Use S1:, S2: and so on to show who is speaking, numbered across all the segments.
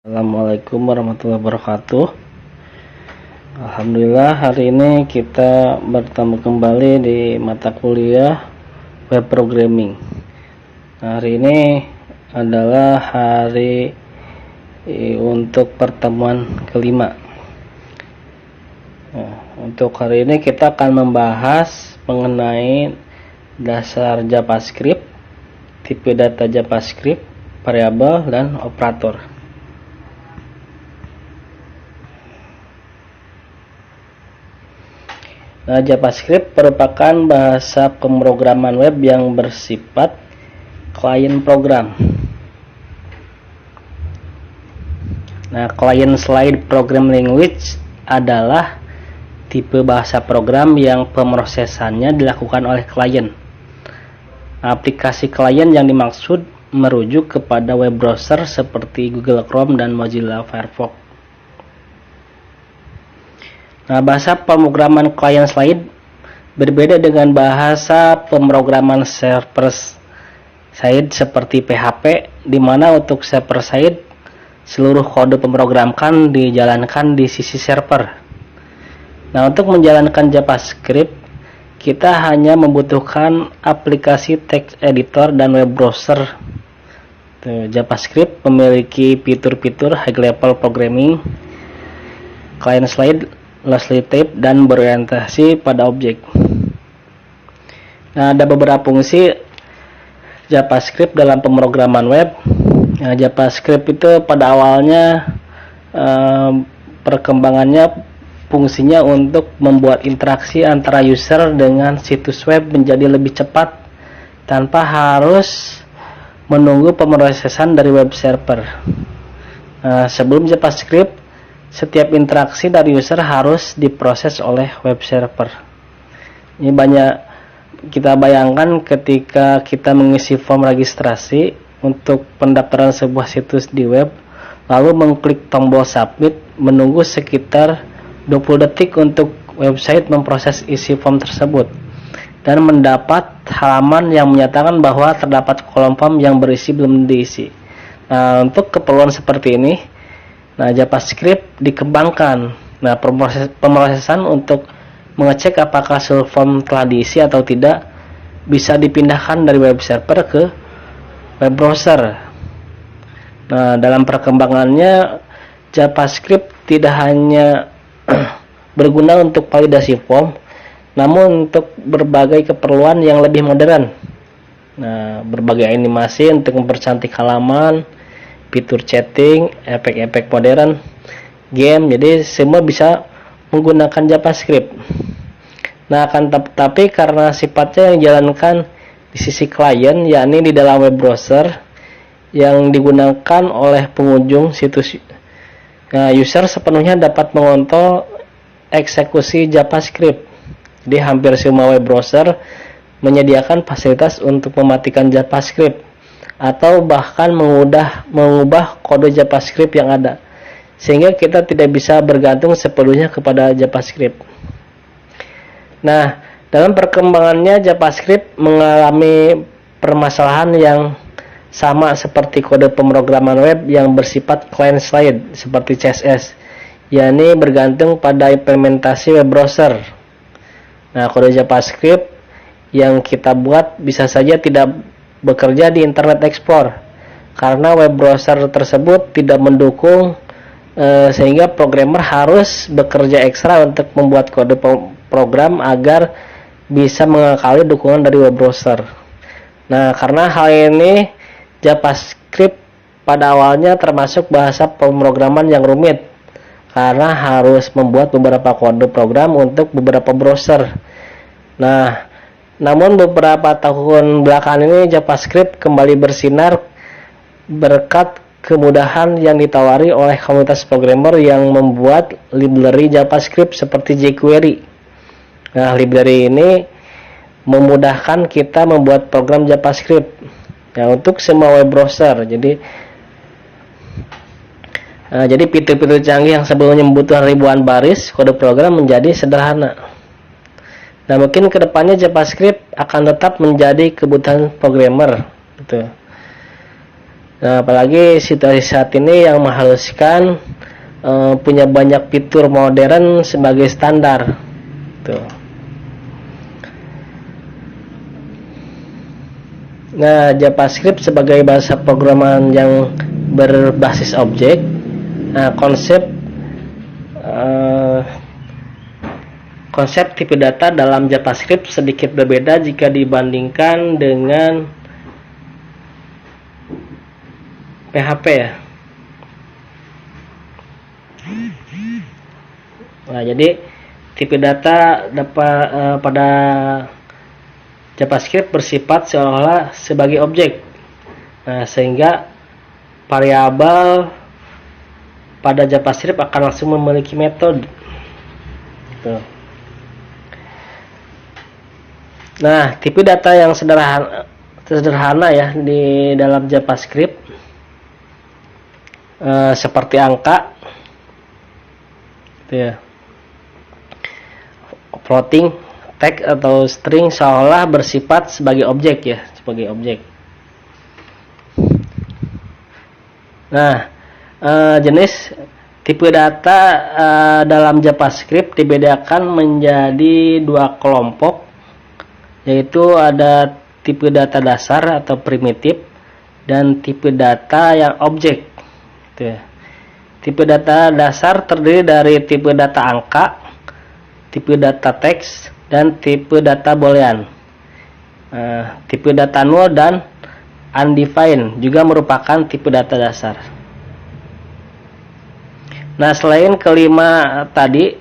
S1: Assalamualaikum warahmatullahi wabarakatuh. Alhamdulillah, hari ini kita bertemu kembali di mata kuliah web programming. Hari ini adalah hari untuk pertemuan kelima. Untuk hari ini kita akan membahas mengenai dasar JavaScript, tipe data JavaScript, variabel, dan operator. JavaScript merupakan bahasa pemrograman web yang bersifat client program. Client-side program language adalah tipe bahasa program yang pemrosesannya dilakukan oleh klien. Aplikasi klien yang dimaksud merujuk kepada web browser seperti Google Chrome dan Mozilla Firefox. Bahasa pemrograman client-side berbeda dengan bahasa pemrograman server-side seperti PHP, di mana untuk server-side seluruh kode pemrograman dijalankan di sisi server. Untuk menjalankan JavaScript, kita hanya membutuhkan aplikasi text editor dan web browser. JavaScript memiliki fitur-fitur high-level programming, client-side, loosely type, dan berorientasi pada objek. Ada beberapa fungsi JavaScript dalam pemrograman web. JavaScript itu pada awalnya perkembangannya fungsinya untuk membuat interaksi antara user dengan situs web menjadi lebih cepat tanpa harus menunggu pemrosesan dari web server. Sebelum JavaScript, setiap interaksi dari user harus diproses oleh web server. Ini banyak kita bayangkan ketika kita mengisi form registrasi untuk pendaftaran sebuah situs di web, lalu mengklik tombol submit, menunggu sekitar 20 detik untuk website memproses isi form tersebut dan mendapat halaman yang menyatakan bahwa terdapat kolom form yang berisi belum diisi. Untuk keperluan seperti ini, JavaScript dikembangkan. Pemrosesan untuk mengecek apakah seluruh form telah diisi atau tidak bisa dipindahkan dari web server ke web browser. Dalam perkembangannya, JavaScript tidak hanya berguna untuk validasi form, namun untuk berbagai keperluan yang lebih modern. Berbagai animasi untuk mempercantik halaman, fitur chatting, efek-efek modern, game, jadi semua bisa menggunakan JavaScript. Tapi karena sifatnya yang dijalankan di sisi klien, yakni di dalam web browser yang digunakan oleh pengunjung situs, user sepenuhnya dapat mengontrol eksekusi JavaScript. Jadi hampir semua web browser menyediakan fasilitas untuk mematikan JavaScript atau bahkan mengubah kode JavaScript yang ada, sehingga kita tidak bisa bergantung sepenuhnya kepada JavaScript. Dalam perkembangannya, JavaScript mengalami permasalahan yang sama seperti kode pemrograman web yang bersifat client-side seperti CSS, yakni bergantung pada implementasi web browser. Kode JavaScript yang kita buat bisa saja tidak bekerja di Internet Explorer karena web browser tersebut tidak mendukung, sehingga programmer harus bekerja ekstra untuk membuat kode program agar bisa mengakali dukungan dari web browser. Karena hal ini, JavaScript pada awalnya termasuk bahasa pemrograman yang rumit karena harus membuat beberapa kode program untuk beberapa browser. Namun beberapa tahun belakangan ini JavaScript kembali bersinar berkat kemudahan yang ditawari oleh komunitas programmer yang membuat library JavaScript seperti jQuery. Library ini memudahkan kita membuat program JavaScript untuk semua web browser. Jadi fitur-fitur canggih yang sebelumnya membutuhkan ribuan baris kode program menjadi sederhana. Mungkin kedepannya JavaScript akan tetap menjadi kebutuhan programmer. Nah, apalagi situasi saat ini yang mengharuskan punya banyak fitur modern sebagai standar. Tuh. Nah, JavaScript sebagai bahasa programan yang berbasis objek. Nah, konsep tipe data dalam JavaScript sedikit berbeda jika dibandingkan dengan PHP ya. Nah, jadi tipe data pada JavaScript bersifat seolah-olah sebagai objek. Nah, sehingga variabel pada JavaScript akan langsung memiliki metode. Tuh. Nah, tipe data yang sederhana ya di dalam JavaScript seperti angka, gitu ya, floating, tag atau string seolah bersifat sebagai objek ya, sebagai objek. Nah, jenis tipe data dalam JavaScript dibedakan menjadi dua kelompok, yaitu ada tipe data dasar atau primitif dan tipe data yang objek. Tipe data dasar terdiri dari tipe data angka, tipe data teks, dan tipe data boolean. Tipe data null dan undefined juga merupakan tipe data dasar. Nah, selain kelima tadi,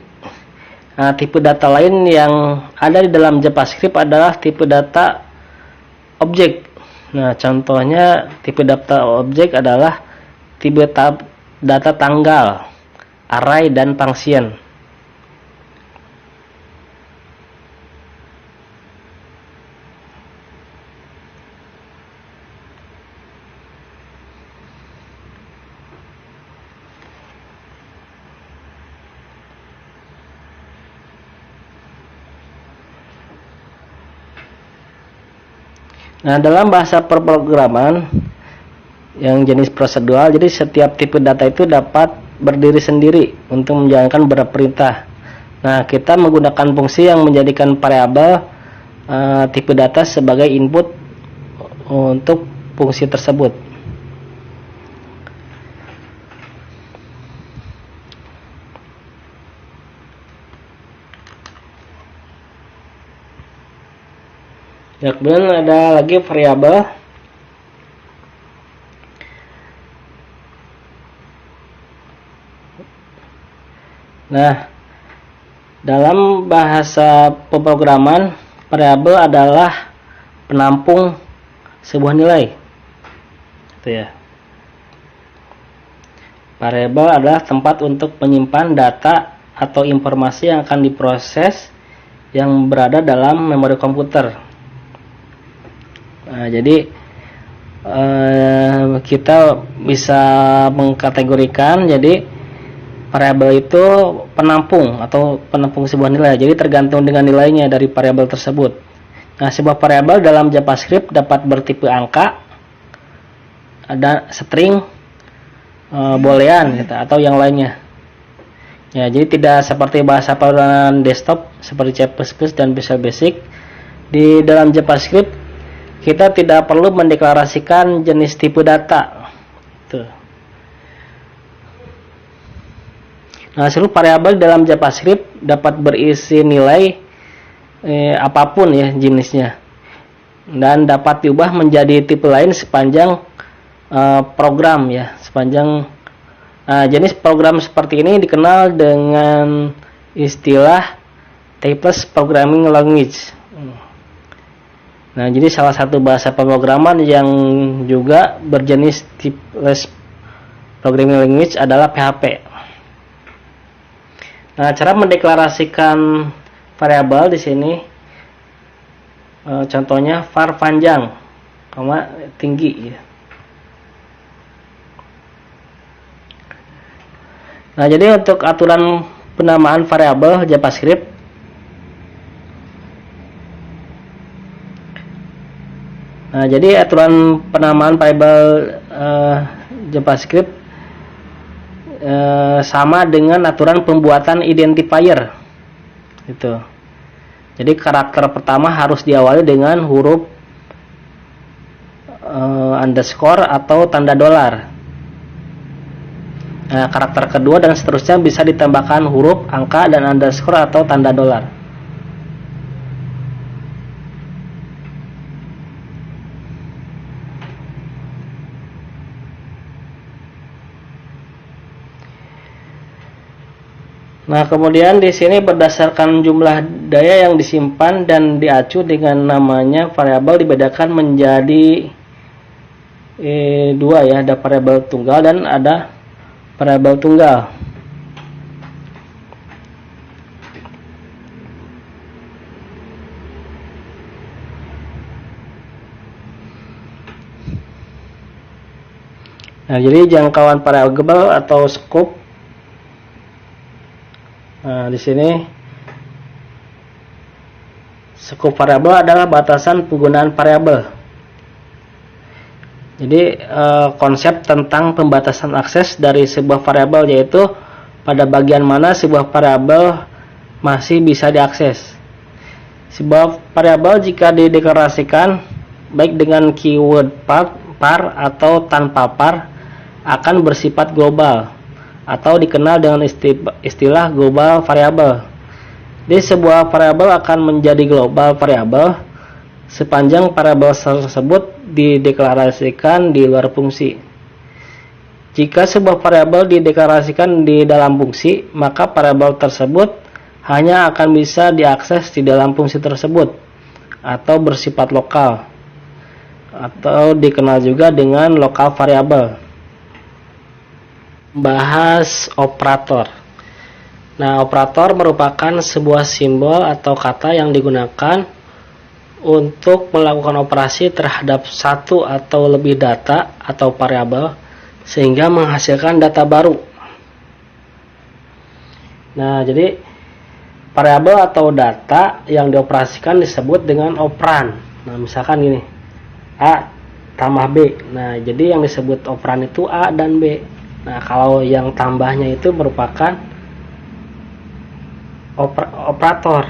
S1: tipe data lain yang ada di dalam JavaScript adalah tipe data objek. Nah, contohnya tipe data objek adalah tipe data tanggal, array, dan function. Nah, dalam bahasa pemrograman yang jenis prosedural, jadi setiap tipe data itu dapat berdiri sendiri untuk menjalankan beberapa perintah. Nah, kita menggunakan fungsi yang menjadikan variabel tipe data sebagai input untuk fungsi tersebut. Ya, kemudian ada lagi variabel. Nah, dalam bahasa pemrograman, variabel adalah penampung sebuah nilai. Itu ya. Variabel adalah tempat untuk menyimpan data atau informasi yang akan diproses yang berada dalam memori komputer. Nah, jadi kita bisa mengkategorikan, jadi variabel itu penampung atau penampung sebuah nilai. Jadi tergantung dengan nilainya dari variabel tersebut. Nah, sebuah variabel dalam JavaScript dapat bertipe angka, ada string, boolean gitu, atau yang lainnya. Ya, jadi tidak seperti bahasa pemrograman desktop seperti C++ dan Visual Basic. Di dalam JavaScript kita tidak perlu mendeklarasikan jenis tipe data. Tuh. Nah, seluruh variabel dalam JavaScript dapat berisi nilai apapun ya jenisnya, dan dapat diubah menjadi tipe lain sepanjang program ya, sepanjang jenis program seperti ini dikenal dengan istilah typeless programming language. Nah, jadi salah satu bahasa pemrograman yang juga berjenis typeless programming language adalah PHP. Nah, cara mendeklarasikan variabel di sini, contohnya var panjang, tinggi. Nah, jadi untuk aturan penamaan variabel JavaScript, nah, jadi aturan penamaan variabel JavaScript sama dengan aturan pembuatan identifier itu. Jadi karakter pertama harus diawali dengan huruf underscore atau tanda dolar. Nah, karakter kedua dan seterusnya bisa ditambahkan huruf, angka, dan underscore atau tanda dolar. Nah, kemudian di sini berdasarkan jumlah daya yang disimpan dan diacu dengan namanya variabel dibedakan menjadi dua ya, ada variabel tunggal dan ada variabel tunggal. Nah, jadi jangkauan variabel atau scope. Nah, di sini scope variabel adalah batasan penggunaan variabel. Jadi konsep tentang pembatasan akses dari sebuah variabel yaitu pada bagian mana sebuah variabel masih bisa diakses. Sebuah variabel jika dideklarasikan baik dengan keyword par atau tanpa par akan bersifat global atau dikenal dengan istilah global variabel. Di sebuah variabel akan menjadi global variabel sepanjang variabel tersebut dideklarasikan di luar fungsi. Jika sebuah variabel dideklarasikan di dalam fungsi, maka variabel tersebut hanya akan bisa diakses di dalam fungsi tersebut atau bersifat lokal atau dikenal juga dengan lokal variabel. Bahas operator. Nah, operator merupakan sebuah simbol atau kata yang digunakan untuk melakukan operasi terhadap satu atau lebih data atau variabel sehingga menghasilkan data baru. Nah, jadi variabel atau data yang dioperasikan disebut dengan operan. Nah, misalkan gini, A tambah B. Nah, jadi yang disebut operan itu A dan B. Nah, kalau yang tambahnya itu merupakan operator.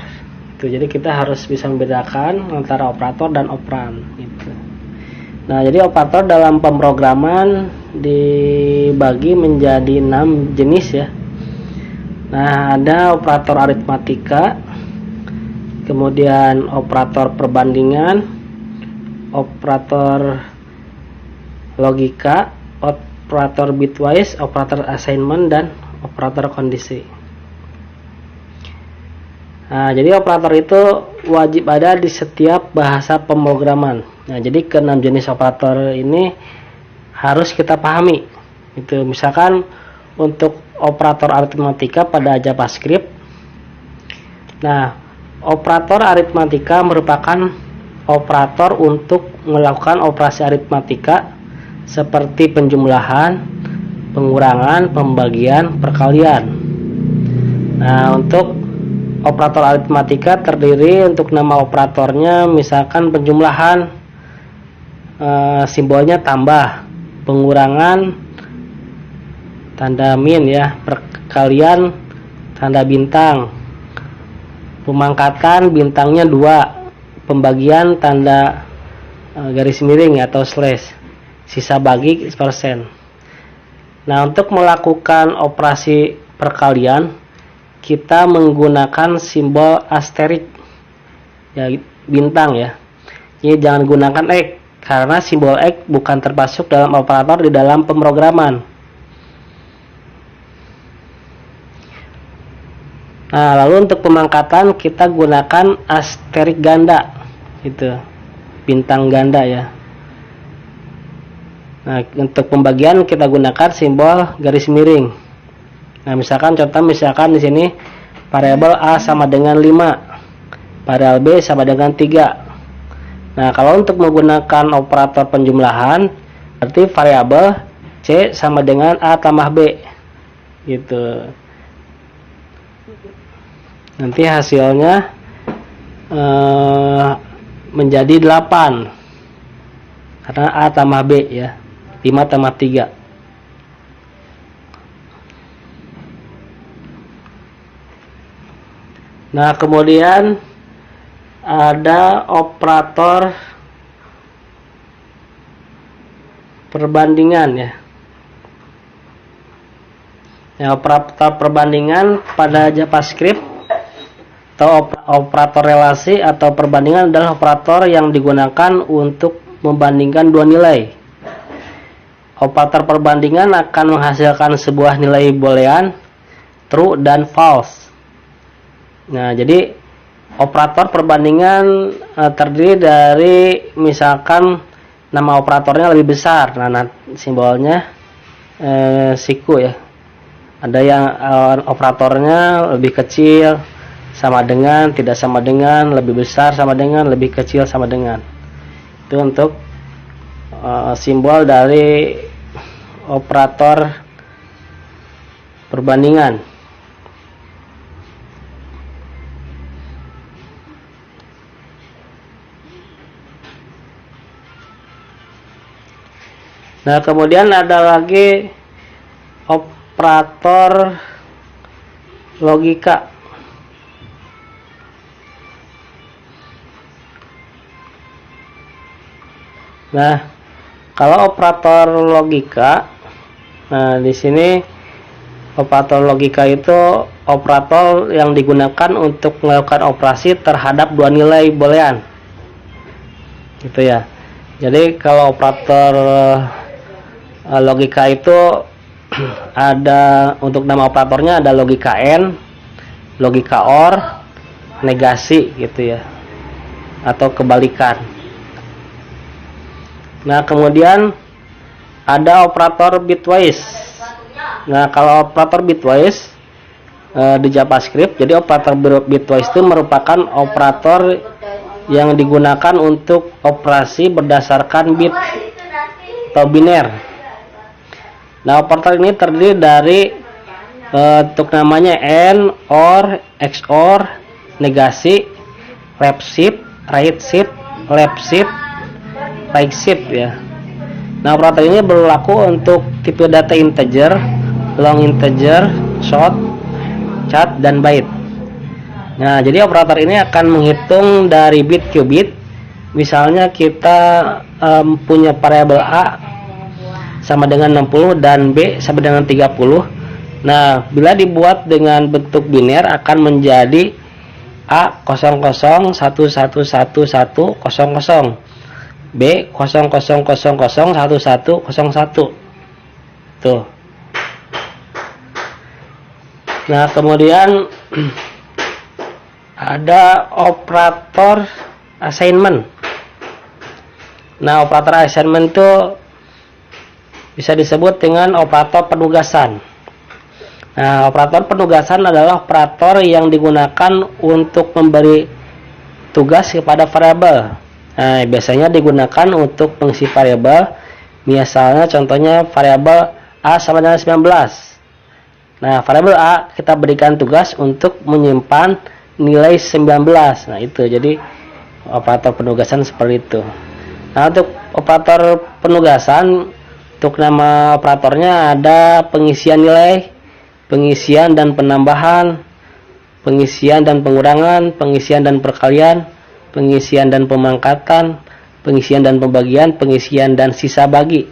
S1: Itu jadi kita harus bisa membedakan antara operator dan operan gitu. Nah, jadi operator dalam pemrograman dibagi menjadi 6 jenis ya. Nah, ada operator aritmatika, kemudian operator perbandingan, operator logika, operator bitwise, operator assignment, dan operator kondisi. Nah, jadi operator itu wajib ada di setiap bahasa pemrograman. Nah, jadi ke-6 jenis operator ini harus kita pahami. Itu misalkan untuk operator aritmatika pada JavaScript. Nah, operator aritmatika merupakan operator untuk melakukan operasi aritmatika seperti penjumlahan, pengurangan, pembagian, perkalian. Nah, untuk operator aritmatika terdiri untuk nama operatornya, misalkan penjumlahan simbolnya tambah, pengurangan tanda min ya, perkalian tanda bintang, pemangkatan bintangnya 2, pembagian tanda garis miring atau slash, sisa bagi persen. Nah, untuk melakukan operasi perkalian kita menggunakan simbol asterik ya, bintang ya. Jadi jangan gunakan X karena simbol X bukan termasuk dalam operator di dalam pemrograman. Nah, lalu untuk pemangkatan kita gunakan asterik ganda, itu bintang ganda ya. Nah, untuk pembagian kita gunakan simbol garis miring. Nah, misalkan contoh misalkan di sini variabel A sama dengan 5, variabel B sama dengan 3. Nah, kalau untuk menggunakan operator penjumlahan berarti variabel C sama dengan A tambah B gitu. Nanti hasilnya menjadi 8 karena A tambah B ya. 5,3. Nah, kemudian ada operator perbandingan ya. Ya, operator perbandingan pada JavaScript atau operator relasi atau perbandingan adalah operator yang digunakan untuk membandingkan dua nilai. Operator perbandingan akan menghasilkan sebuah nilai boolean true dan false. Nah, jadi operator perbandingan terdiri dari misalkan nama operatornya lebih besar. Nah, simbolnya siku ya. Ada yang operatornya lebih kecil, sama dengan, tidak sama dengan, lebih besar sama dengan, lebih kecil sama dengan. Itu untuk simbol dari operator perbandingan. Nah, kemudian ada lagi operator logika. Nah, kalau operator logika, nah di sini operator logika itu operator yang digunakan untuk melakukan operasi terhadap dua nilai boolean. Gitu ya. Jadi kalau operator logika itu ada untuk nama operatornya ada logika AND, logika OR, negasi gitu ya, atau kebalikan. Nah, kemudian ada operator bitwise. Nah, kalau operator bitwise di JavaScript, jadi operator bitwise itu merupakan operator yang digunakan untuk operasi berdasarkan bit atau biner. Nah, operator ini terdiri dari untuk namanya AND, OR, XOR, negasi, left shift, right shift, left shift, right shift ya. Nah, operator ini berlaku untuk tipe data integer, long integer, short, chart, dan byte. Nah, jadi operator ini akan menghitung dari bit ke bit. Misalnya kita punya variabel A sama dengan 60 dan B sama dengan 30. Nah, bila dibuat dengan bentuk biner akan menjadi A00111100, B 00001101. Tuh. Nah, kemudian ada operator assignment. Nah, operator assignment itu bisa disebut dengan operator penugasan. Nah, operator penugasan adalah operator yang digunakan untuk memberi tugas kepada variabel. Nah, biasanya digunakan untuk mengisi variabel. Misalnya contohnya variabel A sama dengan 19. Nah, variabel A kita berikan tugas untuk menyimpan nilai 19. Nah, itu jadi operator penugasan seperti itu. Nah, untuk operator penugasan, untuk nama operatornya ada pengisian nilai, pengisian dan penambahan, pengisian dan pengurangan, pengisian dan perkalian, pengisian dan pemangkatan, pengisian dan pembagian, pengisian dan sisa bagi.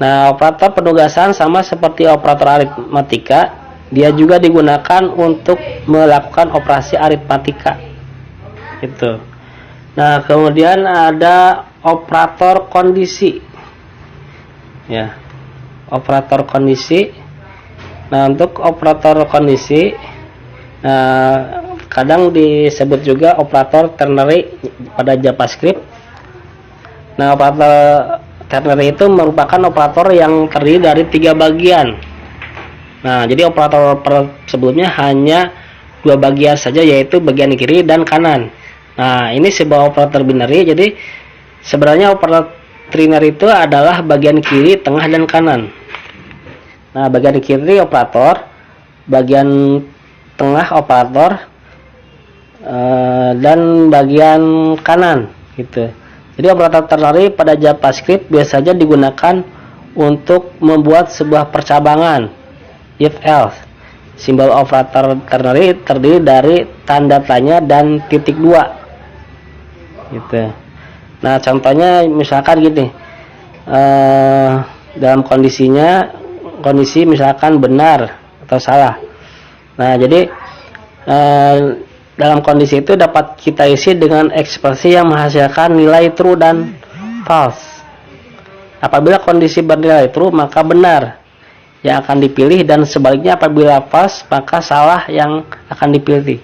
S1: Nah, operator penugasan sama seperti operator aritmatika, dia juga digunakan untuk melakukan operasi aritmatika. Gitu. Nah, kemudian ada operator kondisi. Ya. Operator kondisi. Nah, untuk operator kondisi kadang disebut juga operator ternary pada JavaScript. Nah, operator ternary itu merupakan operator yang terdiri dari 3 bagian. Nah, jadi operator sebelumnya hanya 2 bagian saja, yaitu bagian kiri dan kanan. Nah, ini sebuah operator binary. Jadi sebenarnya operator trinary itu adalah bagian kiri, tengah, dan kanan. Nah, bagian kiri operator, bagian tengah operator, dan bagian kanan gitu. Jadi operator ternary pada JavaScript biasanya digunakan untuk membuat sebuah percabangan if else. Simbol operator ternary terdiri dari tanda tanya dan titik dua. Gitu. Nah, contohnya misalkan gini. Dalam kondisi misalkan benar atau salah. Nah, jadi dalam kondisi itu dapat kita isi dengan ekspresi yang menghasilkan nilai true dan false. Apabila kondisi bernilai true, maka benar yang akan dipilih, dan sebaliknya apabila false, maka salah yang akan dipilih.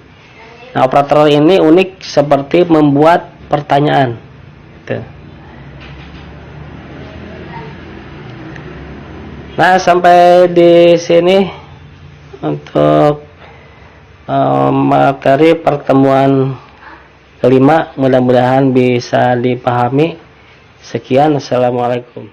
S1: Nah, operator ini unik seperti membuat pertanyaan. Gitu. Nah, sampai di sini untuk materi pertemuan kelima, mudah-mudahan bisa dipahami. Sekian, assalamualaikum.